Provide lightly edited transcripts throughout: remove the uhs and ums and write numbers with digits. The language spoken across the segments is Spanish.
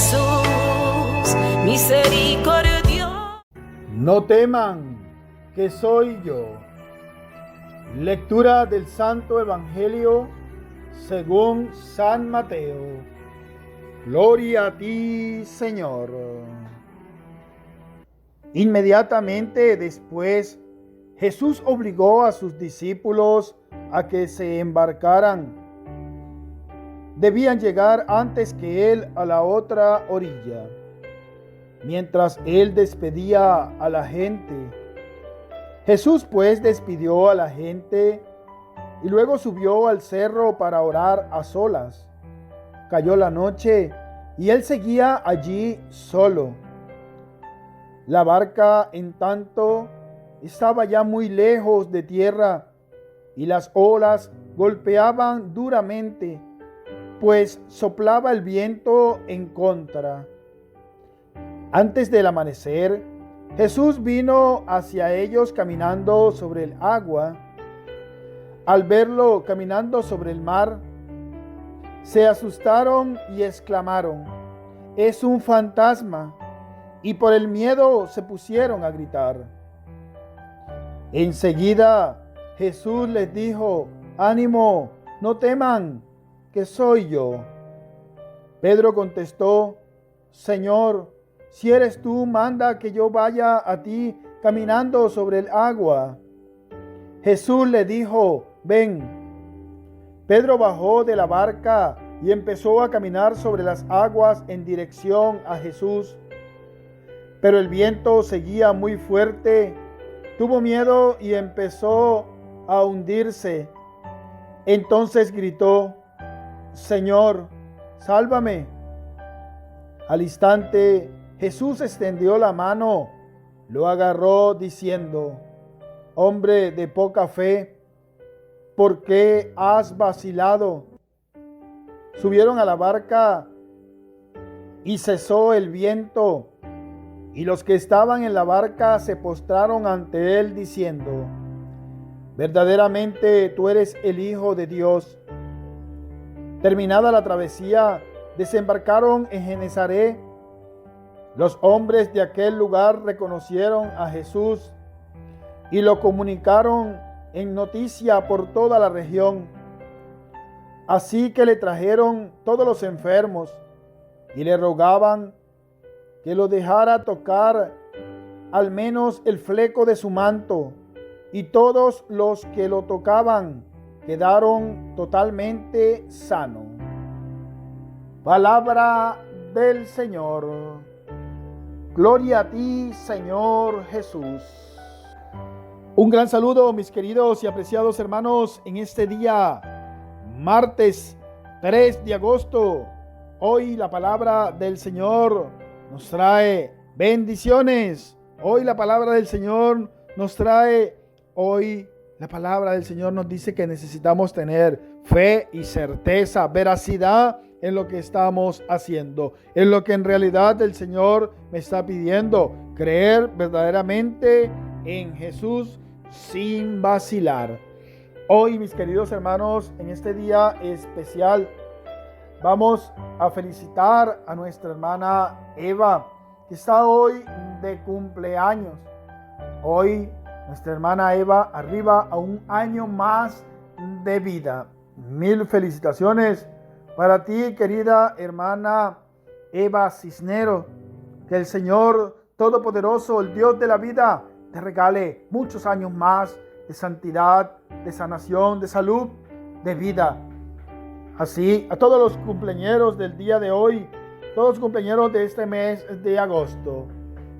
Jesús, misericordia. No teman, que soy yo. Lectura del Santo Evangelio según San Mateo. Gloria a ti, Señor. Inmediatamente después, Jesús obligó a sus discípulos a que se embarcaran. Debían llegar antes que él a la otra orilla. Mientras él despedía a la gente, Jesús pues despidió a la gente y luego subió al cerro para orar a solas. Cayó la noche y él seguía allí solo. La barca, en tanto, estaba ya muy lejos de tierra y las olas golpeaban duramente, pues soplaba el viento en contra. Antes del amanecer, Jesús vino hacia ellos caminando sobre el agua. Al verlo caminando sobre el mar, se asustaron y exclamaron: «Es un fantasma», y por el miedo se pusieron a gritar. Enseguida Jesús les dijo: «Ánimo, no teman, que soy yo». Pedro contestó: «Señor, si eres tú, manda que yo vaya a ti caminando sobre el agua». Jesús le dijo: «Ven». Pedro bajó de la barca y empezó a caminar sobre las aguas en dirección a Jesús. Pero el viento seguía muy fuerte, tuvo miedo y empezó a hundirse. Entonces gritó: «Señor, sálvame». Al instante, Jesús extendió la mano, lo agarró diciendo: «Hombre de poca fe, ¿por qué has vacilado?». Subieron a la barca y cesó el viento, y los que estaban en la barca se postraron ante él diciendo: «Verdaderamente tú eres el Hijo de Dios». Terminada la travesía, desembarcaron en Genesaret. Los hombres de aquel lugar reconocieron a Jesús y lo comunicaron en noticia por toda la región. Así que le trajeron todos los enfermos y le rogaban que lo dejara tocar al menos el fleco de su manto, y todos los que lo tocaban quedaron totalmente sanos. Palabra del Señor. Gloria a ti, Señor Jesús. Un gran saludo, mis queridos y apreciados hermanos, en este día, martes 3 de agosto. Hoy la palabra del Señor nos trae bendiciones. Hoy la palabra del Señor nos dice que necesitamos tener fe y certeza, veracidad en lo que estamos haciendo, en lo que en realidad el Señor me está pidiendo, creer verdaderamente en Jesús sin vacilar. Hoy, mis queridos hermanos, en este día especial, vamos a felicitar a nuestra hermana Eva, que está hoy de cumpleaños. Hoy nuestra hermana Eva arriba a un año más de vida. Mil felicitaciones para ti, querida hermana Eva Cisneros. Que el Señor Todopoderoso, el Dios de la vida, te regale muchos años más de santidad, de sanación, de salud, de vida. Así, a todos los cumpleañeros del día de hoy, todos los cumpleañeros de este mes de agosto,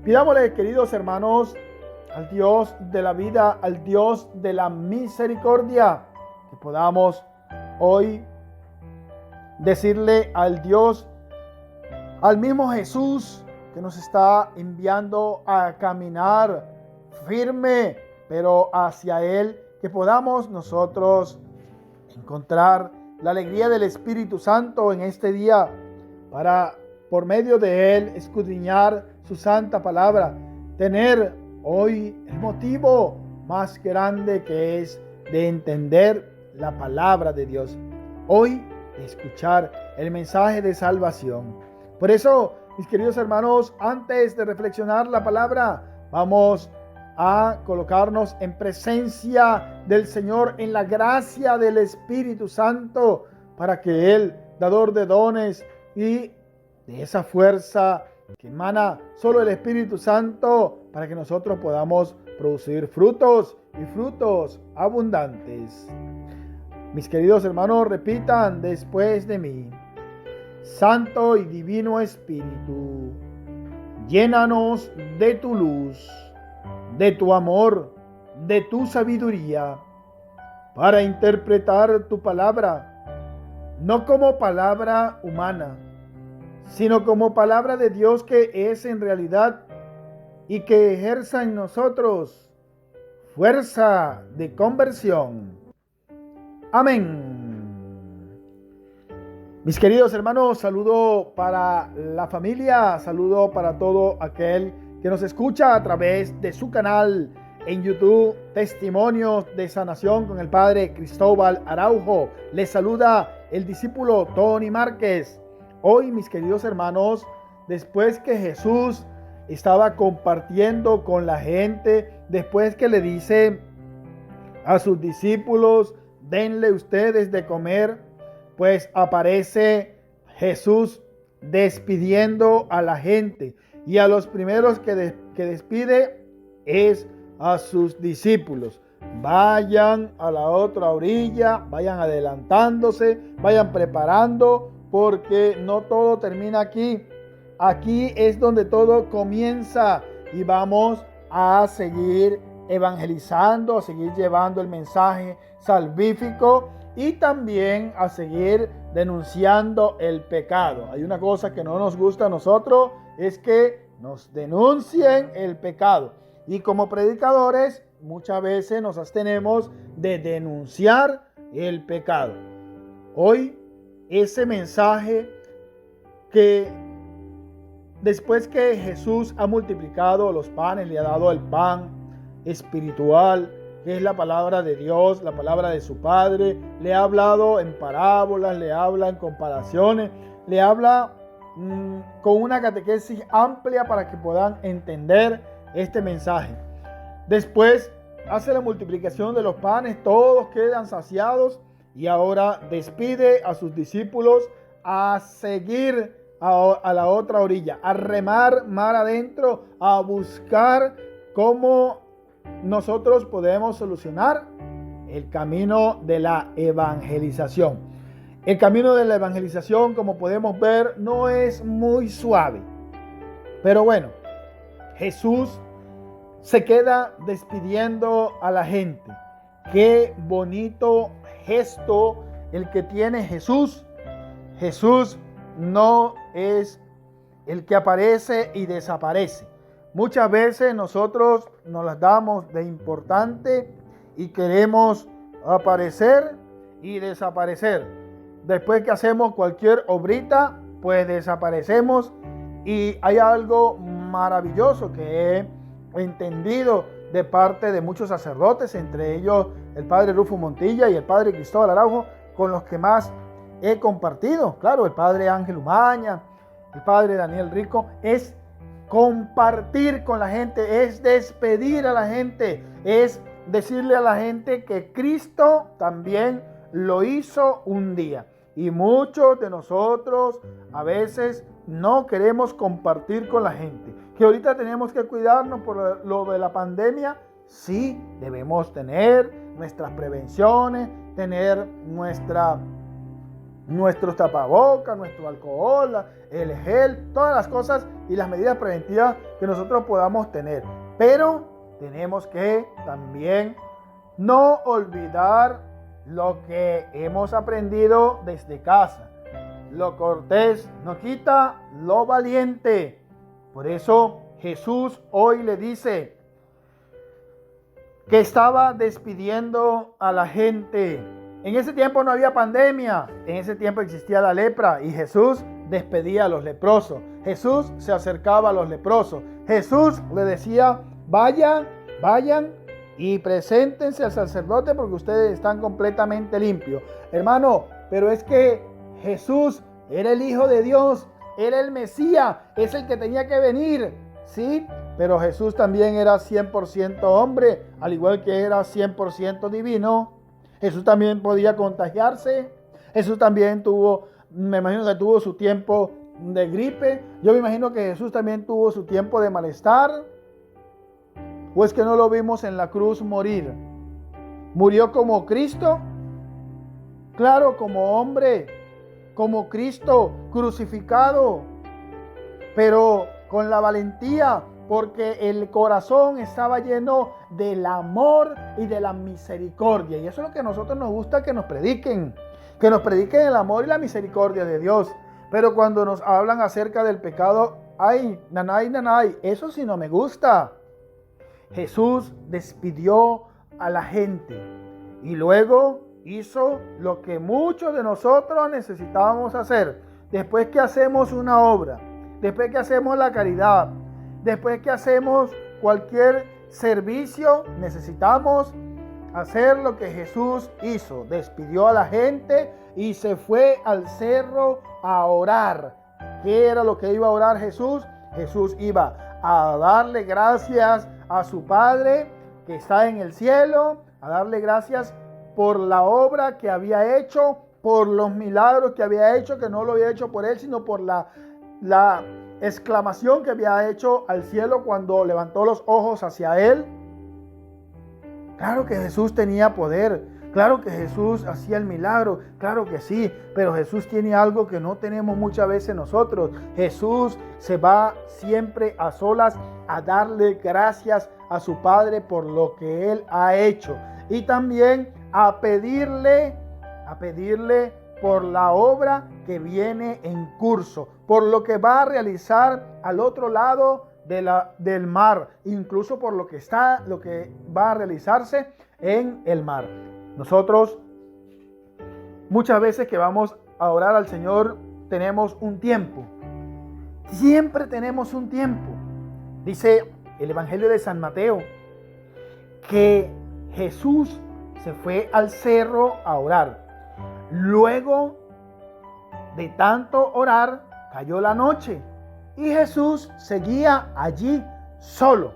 pidámosle, queridos hermanos, al Dios de la vida, al Dios de la misericordia, que podamos hoy decirle al Dios, al mismo Jesús que nos está enviando a caminar firme, pero hacia Él, que podamos nosotros encontrar la alegría del Espíritu Santo en este día, para por medio de Él escudriñar su santa palabra, tener hoy el motivo más grande que es de entender la palabra de Dios. Hoy de escuchar el mensaje de salvación. Por eso, mis queridos hermanos, antes de reflexionar la palabra, vamos a colocarnos en presencia del Señor, en la gracia del Espíritu Santo, para que Él, dador de dones y de esa fuerza que emana solo el Espíritu Santo, para que nosotros podamos producir frutos y frutos abundantes. Mis queridos hermanos, repitan después de mí: Santo y Divino Espíritu, llénanos de tu luz, de tu amor, de tu sabiduría, para interpretar tu palabra, no como palabra humana, sino como palabra de Dios que es en realidad, y que ejerza en nosotros fuerza de conversión. Amén. Mis queridos hermanos, saludo para la familia, saludo para todo aquel que nos escucha a través de su canal en YouTube, Testimonios de Sanación con el Padre Cristóbal Araujo. Les saluda el discípulo Tony Márquez. Hoy, mis queridos hermanos, después que Jesús estaba compartiendo con la gente, después que le dice a sus discípulos: denle ustedes de comer, pues aparece Jesús despidiendo a la gente, y a los primeros que despide es a sus discípulos. Vayan a la otra orilla, vayan adelantándose, vayan preparando, porque no todo termina aquí. Aquí es donde todo comienza, y vamos a seguir evangelizando, a seguir llevando el mensaje salvífico y también a seguir denunciando el pecado. Hay una cosa que no nos gusta a nosotros, es que nos denuncien el pecado. Y como predicadores muchas veces nos abstenemos de denunciar el pecado. Hoy ese mensaje que después que Jesús ha multiplicado los panes, le ha dado el pan espiritual, que es la palabra de Dios, la palabra de su Padre, le ha hablado en parábolas, le habla en comparaciones, le habla con una catequesis amplia para que puedan entender este mensaje. Después hace la multiplicación de los panes, todos quedan saciados, y ahora despide a sus discípulos a seguir a la otra orilla, a remar mar adentro, a buscar cómo nosotros podemos solucionar el camino de la evangelización. El camino de la evangelización, como podemos ver, no es muy suave. Pero bueno, Jesús se queda despidiendo a la gente. Qué bonito gesto el que tiene Jesús. Jesús no es el que aparece y desaparece. Muchas veces nosotros nos las damos de importante y queremos aparecer y desaparecer. Después que hacemos cualquier obrita, pues desaparecemos. Y hay algo maravilloso que he entendido de parte de muchos sacerdotes, entre ellos el padre Rufo Montilla y el padre Cristóbal Araujo, con los que más he compartido. Claro, el padre Ángel Umaña, el padre Daniel Rico, es compartir con la gente, es despedir a la gente, es decirle a la gente que Cristo también lo hizo un día. Y muchos de nosotros a veces no queremos compartir con la gente. Que ahorita tenemos que cuidarnos por lo de la pandemia. Sí, debemos tener nuestras prevenciones, tener nuestros tapabocas, nuestro alcohol, el gel, todas las cosas y las medidas preventivas que nosotros podamos tener. Pero tenemos que también no olvidar lo que hemos aprendido desde casa. Lo cortés no quita lo valiente. Por eso Jesús hoy le dice que estaba despidiendo a la gente. En ese tiempo no había pandemia, en ese tiempo existía la lepra y Jesús despedía a los leprosos. Jesús se acercaba a los leprosos. Jesús le decía: vayan y preséntense al sacerdote porque ustedes están completamente limpios. Hermano, pero es que Jesús era el Hijo de Dios era el Mesías, es el que tenía que venir, ¿sí? Pero Jesús también era 100% hombre, al igual que era 100% divino. Jesús también podía contagiarse. Jesús también me imagino que tuvo su tiempo de gripe. Yo me imagino que Jesús también tuvo su tiempo de malestar. ¿O es que no lo vimos en la cruz morir? Murió como Cristo. Claro, como hombre, como Cristo crucificado, pero con la valentía, porque el corazón estaba lleno del amor y de la misericordia. Y eso es lo que a nosotros nos gusta que nos prediquen el amor y la misericordia de Dios. Pero cuando nos hablan acerca del pecado, ay, nanay, eso sí no me gusta. Jesús despidió a la gente y luego hizo lo que muchos de nosotros necesitábamos hacer. Después que hacemos una obra, después que hacemos la caridad, después que hacemos cualquier servicio, necesitamos hacer lo que Jesús hizo. Despidió a la gente y se fue al cerro a orar. ¿Qué era lo que iba a orar Jesús? Jesús iba a darle gracias a su Padre que está en el cielo, a darle gracias por la obra que había hecho, por los milagros que había hecho, que no lo había hecho por él, sino por la exclamación que había hecho al cielo cuando levantó los ojos hacia él. Claro que Jesús tenía poder, claro que Jesús hacía el milagro, claro que sí, pero Jesús tiene algo que no tenemos muchas veces nosotros. Jesús se va siempre a solas a darle gracias a su Padre por lo que él ha hecho y también a pedirle por la obra que viene en curso, por lo que va a realizar al otro lado del mar, incluso por lo que va a realizarse en el mar. Nosotros muchas veces que vamos a orar al Señor tenemos un tiempo. Siempre tenemos un tiempo. Dice el Evangelio de San Mateo que Jesús se fue al cerro a orar. Luego de tanto orar, cayó la noche y Jesús seguía allí solo.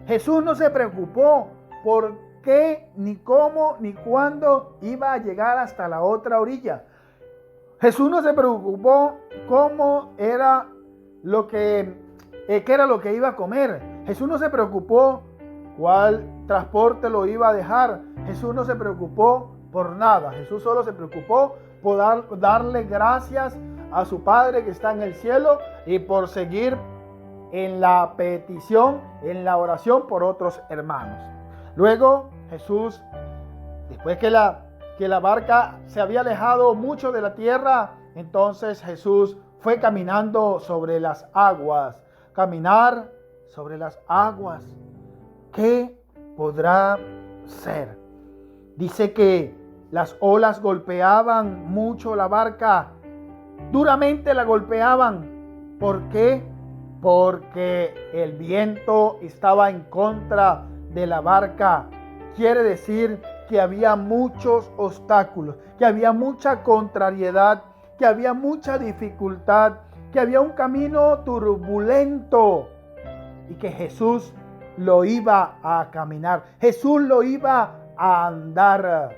Jesús no se preocupó por qué, ni cómo, ni cuándo iba a llegar hasta la otra orilla. Jesús no se preocupó cómo era qué era lo que iba a comer. Jesús no se preocupó cuál transporte lo iba a dejar. Jesús no se preocupó por nada. Jesús solo se preocupó por darle gracias a su Padre que está en el cielo y por seguir en la petición, en la oración por otros hermanos. Luego Jesús, después que la barca se había alejado mucho de la tierra, entonces Jesús fue caminando sobre las aguas. Caminar sobre las aguas, ¿qué podrá ser? Dice que las olas golpeaban mucho la barca, duramente la golpeaban. ¿Por qué? Porque el viento estaba en contra de la barca. Quiere decir que había muchos obstáculos, que había mucha contrariedad, que había mucha dificultad, que había un camino turbulento y que Jesús lo iba a caminar. Jesús lo iba a andar.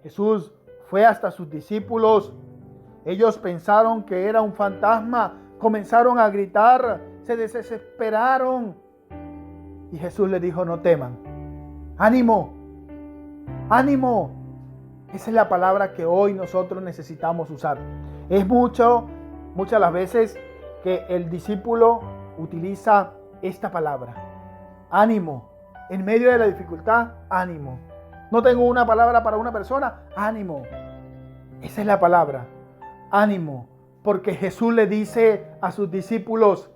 Jesús fue hasta sus discípulos. Ellos pensaron que era un fantasma. Comenzaron a gritar. Se desesperaron. Y Jesús les dijo: no teman. Ánimo. Ánimo. Esa es la palabra que hoy nosotros necesitamos usar. Es muchas las veces que el discípulo utiliza esta palabra. Ánimo. En medio de la dificultad, ánimo. No tengo una palabra para una persona, ánimo. Esa es la palabra, ánimo. Porque Jesús le dice a sus discípulos: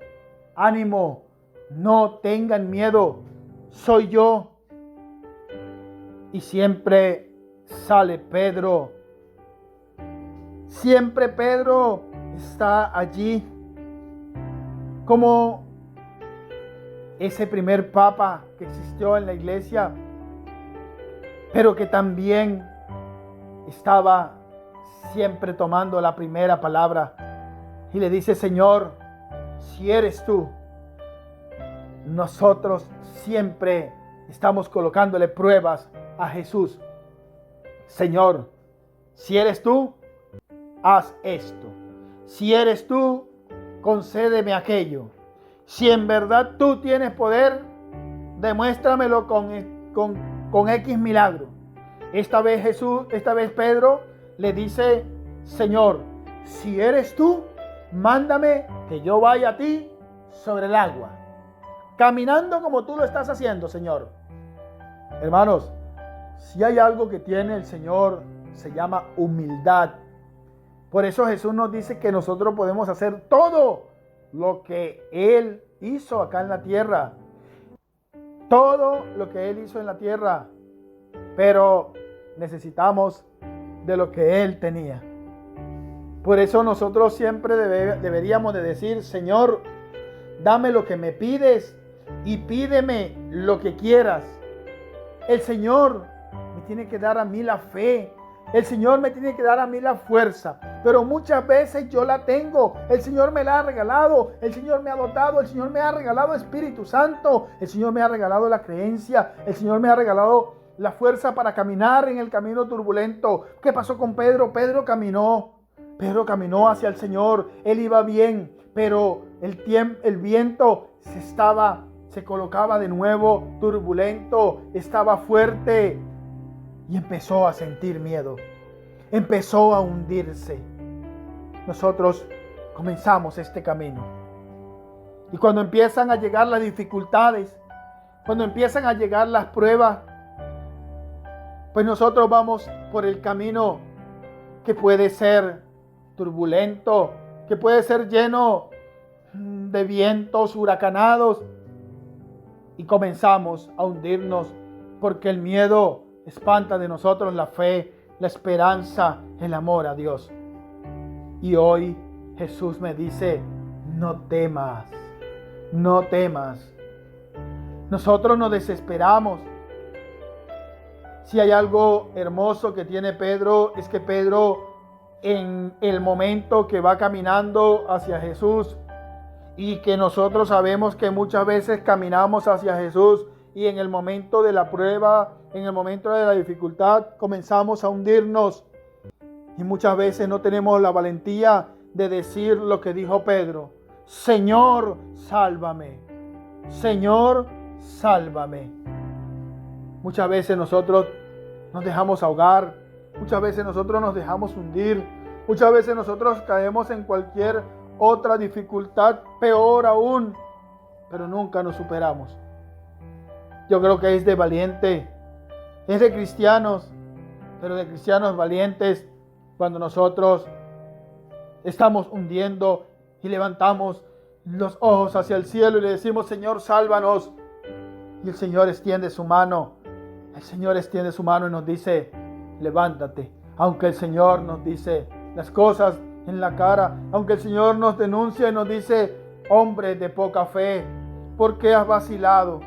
ánimo, no tengan miedo, soy yo. Y siempre sale Pedro. Siempre Pedro está allí como ese primer papa que existió en la iglesia, pero que también estaba siempre tomando la primera palabra. y le dice: Señor, si eres tú. Nosotros siempre estamos colocándole pruebas a Jesús. Señor, si eres tú, haz esto. Si eres tú, concédeme aquello. Si en verdad tú tienes poder, demuéstramelo con X milagro. Esta vez Pedro le dice: Señor, si eres tú, mándame que yo vaya a ti sobre el agua, caminando como tú lo estás haciendo, Señor. Hermanos, si hay algo que tiene el Señor, se llama humildad. Por eso Jesús nos dice que nosotros podemos hacer todo lo que Él hizo acá en la tierra. Todo lo que Él hizo en la tierra. Pero necesitamos de lo que Él tenía. Por eso nosotros siempre deberíamos de decir: Señor, dame lo que me pides y pídeme lo que quieras. El Señor me tiene que dar a mí la fe. El Señor me tiene que dar a mí la fuerza. Pero muchas veces yo la tengo. El Señor me la ha regalado. El Señor me ha dotado. El Señor me ha regalado Espíritu Santo. El Señor me ha regalado la creencia. El Señor me ha regalado la fuerza para caminar en el camino turbulento. ¿Qué pasó con Pedro? Pedro caminó hacia el Señor. Él iba bien, pero el viento se colocaba de nuevo turbulento, estaba fuerte y empezó a sentir miedo. Empezó a hundirse. Nosotros comenzamos este camino. Y cuando empiezan a llegar las dificultades, cuando empiezan a llegar las pruebas, pues nosotros vamos por el camino que puede ser turbulento, que puede ser lleno de vientos huracanados, y comenzamos a hundirnos porque el miedo espanta de nosotros la fe, la esperanza, el amor a Dios. Y hoy Jesús me dice: no temas, no temas. Nosotros nos desesperamos. Si hay algo hermoso que tiene Pedro, es que Pedro, en el momento que va caminando hacia Jesús, y que nosotros sabemos que muchas veces caminamos hacia Jesús y en el momento de la prueba, en el momento de la dificultad, comenzamos a hundirnos. Y muchas veces no tenemos la valentía de decir lo que dijo Pedro: Señor, sálvame. Señor, sálvame. Muchas veces nosotros nos dejamos ahogar. Muchas veces nosotros nos dejamos hundir. Muchas veces nosotros caemos en cualquier otra dificultad, peor aún, pero nunca nos superamos. Yo creo que es de valiente, es de cristianos, pero de cristianos valientes, cuando nosotros estamos hundiendo y levantamos los ojos hacia el cielo y le decimos: Señor, sálvanos. Y el Señor extiende su mano. El Señor extiende su mano y nos dice: levántate. Aunque el Señor nos dice las cosas en la cara, aunque el Señor nos denuncia y nos dice: hombre de poca fe, ¿por qué has vacilado?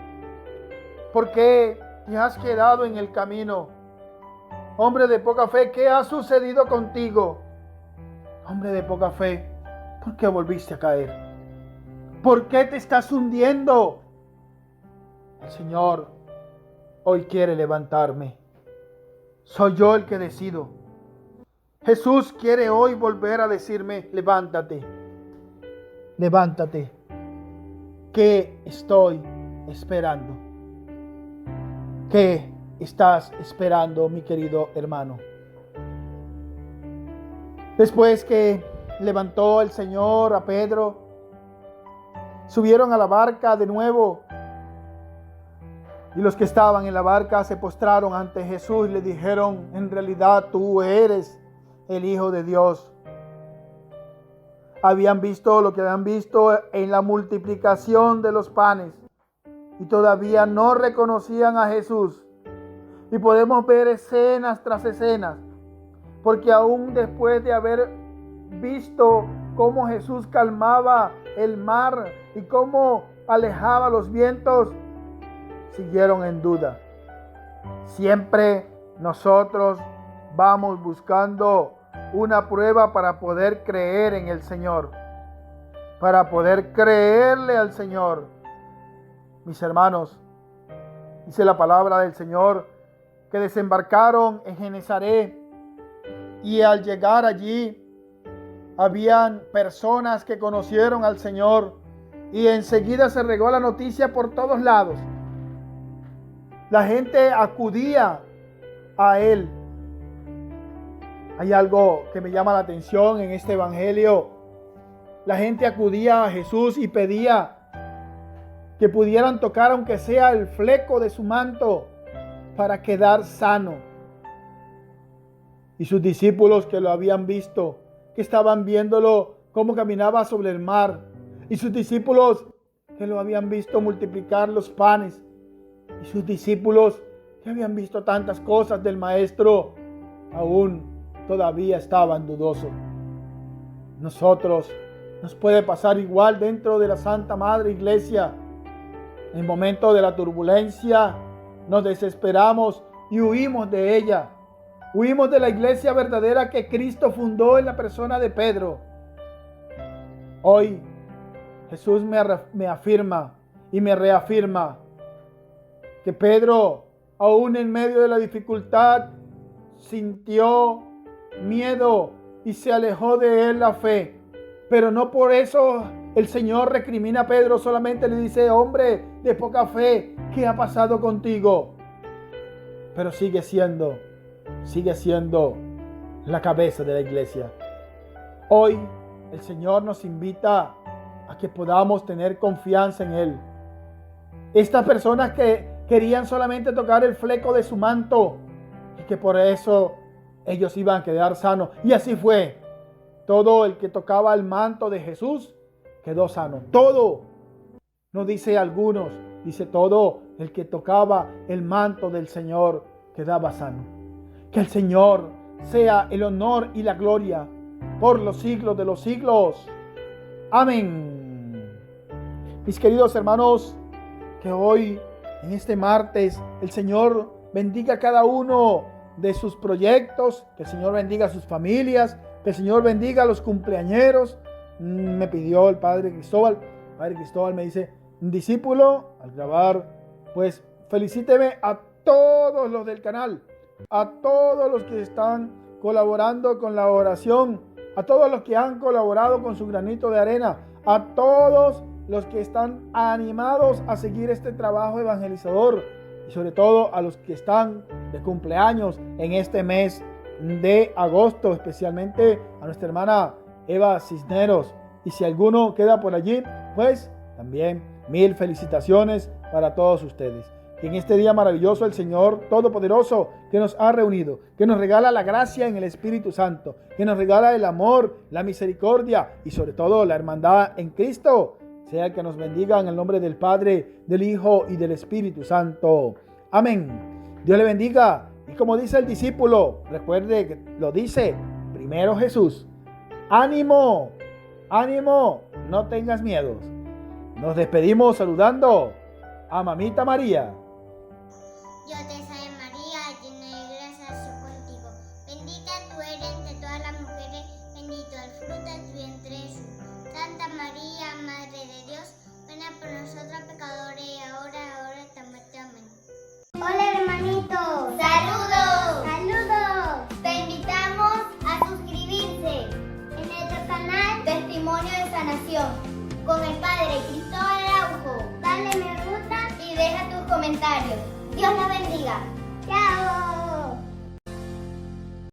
¿Por qué te has quedado en el camino? Hombre de poca fe, ¿qué ha sucedido contigo? Hombre de poca fe, ¿por qué volviste a caer? ¿Por qué te estás hundiendo? El Señor hoy quiere levantarme. Soy yo el que decido. Jesús quiere hoy volver a decirme: levántate, levántate, ¿qué estoy esperando? ¿Qué estás esperando, mi querido hermano? Después que levantó el Señor a Pedro, subieron a la barca de nuevo, y los que estaban en la barca se postraron ante Jesús y le dijeron: en realidad tú eres el Hijo de Dios. Habían visto lo que habían visto en la multiplicación de los panes y todavía no reconocían a Jesús. Y podemos ver escenas tras escenas, porque aún después de haber visto cómo Jesús calmaba el mar y cómo alejaba los vientos, siguieron en duda. Siempre nosotros vamos buscando una prueba para poder creer en el Señor. para poder creerle al Señor. Mis hermanos, dice la palabra del Señor que desembarcaron en Genezaret y al llegar allí habían personas que conocieron al Señor y enseguida se regó la noticia por todos lados. La gente acudía a Él. Hay algo que me llama la atención en este evangelio. La gente acudía a Jesús y pedía que pudieran tocar aunque sea el fleco de su manto para quedar sano. Y sus discípulos que lo habían visto, que estaban viéndolo cómo caminaba sobre el mar, y sus discípulos que lo habían visto multiplicar los panes, y sus discípulos que habían visto tantas cosas del Maestro, aún todavía estaban dudosos. Nosotros nos puede pasar igual dentro de la Santa Madre Iglesia. En el momento de la turbulencia nos desesperamos y huimos de ella. Huimos de la iglesia verdadera que Cristo fundó en la persona de Pedro. Hoy Jesús me afirma y me reafirma que Pedro, aún en medio de la dificultad, sintió miedo y se alejó de él la fe. Pero no por eso el Señor recrimina a Pedro, solamente le dice: hombre de poca fe, ¿qué ha pasado contigo? Pero sigue siendo la cabeza de la iglesia. Hoy el Señor nos invita a que podamos tener confianza en Él. Estas personas que querían solamente tocar el fleco de su manto y que por eso ellos iban a quedar sanos. Y así fue. Todo el que tocaba el manto de Jesús quedó sano. Todo. No dice algunos, dice todo el que tocaba el manto del Señor quedaba sano. Que el Señor sea el honor y la gloria por los siglos de los siglos. Amén. Mis queridos hermanos, que hoy, en este martes, el Señor bendiga a cada uno de sus proyectos, que el Señor bendiga a sus familias, que el Señor bendiga a los cumpleañeros. Me pidió el Padre Cristóbal me dice: discípulo, al grabar, pues felicíteme a todos los del canal, a todos los que están colaborando con la oración, a todos los que han colaborado con su granito de arena, a todos los que están animados a seguir este trabajo evangelizador y sobre todo a los que están de cumpleaños en este mes de agosto, especialmente a nuestra hermana Eva Cisneros. Y si alguno queda por allí, pues también mil felicitaciones para todos ustedes. Que en este día maravilloso el Señor Todopoderoso que nos ha reunido, que nos regala la gracia en el Espíritu Santo, que nos regala el amor, la misericordia y sobre todo la hermandad en Cristo, sea el que nos bendiga en el nombre del Padre, del Hijo y del Espíritu Santo. Amén. Dios le bendiga. Y como dice el discípulo, recuerde que lo dice primero Jesús: ánimo, ánimo, no tengas miedos. Nos despedimos saludando a Mamita María. Dios te salve María, llena de gracia, el Señor contigo. Bendita tú eres entre todas las mujeres, bendito el fruto de tu vientre Jesús. Santa María, Madre de Dios, ruega por nosotros pecadores y ahora de nuestra muerte. Amén. Hola hermanitos, saludos, saludos. Te invitamos a suscribirse en nuestro canal Testimonio de Sanación con el Padre Cristóbal Araujo. Dale me gusta y deja tus comentarios. Dios la bendiga. Chao.